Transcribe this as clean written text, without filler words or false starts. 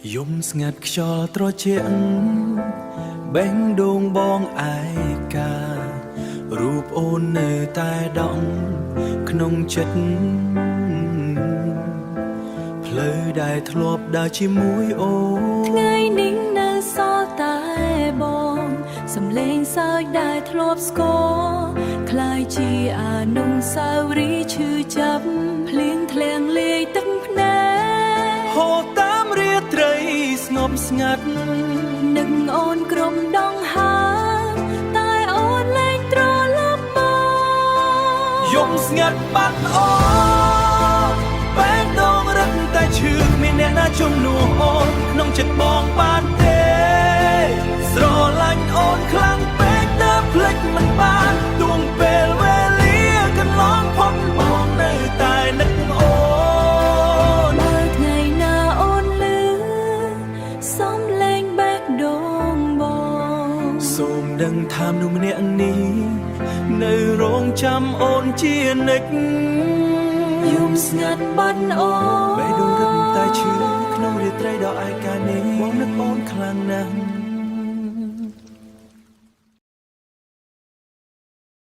យំស្ងាត់ខ្យល់ត្រជាក់បេះដូងបងឯការូបអូននៅតែដក់ក្នុងចិត្តផ្លូវដែលធ្លាប់ដើរជាមួយអូនថ្ងៃនេះនៅសល់តែបងសំឡេងសើចដែលធ្លាប់ស្គាល់คล้ายជាអនុស្សាវរីយ៍ឈឺចាប់ភ្លៀងធ្លាក់លាយទឹកភ្នែកហូរតាមរាត្រីស្ងប់ស្ងាត់នឹងអូនក្រុមដងហើតែអូនលែងត្រឡប់មកយំស្ងាត់បាត់អូនបែកដងរឹងតែឈឺមានអ្នកណាជំនួសអូនក្នុងចិត្តបងបានទេស្រឡាញ់អូនខ្លាំងពេកតែភ្លេចមិនបានទួងពេលវេលាកន្លងផុតបងនៅតែនឹកអូនបើថ្ងៃណាអូនលឺសំឡេងបែកដូងបងសូមដឹងថាមនុស្សម្នាក់នេះនៅរងចាំអូនជានិច្ចយំស្ងាត់បាត់អូនបេះដូងរឹងតែឈឺក្នុងរាត្រីដ៏ឯកានេះបងនឹកអូនខ្លាំងណាស់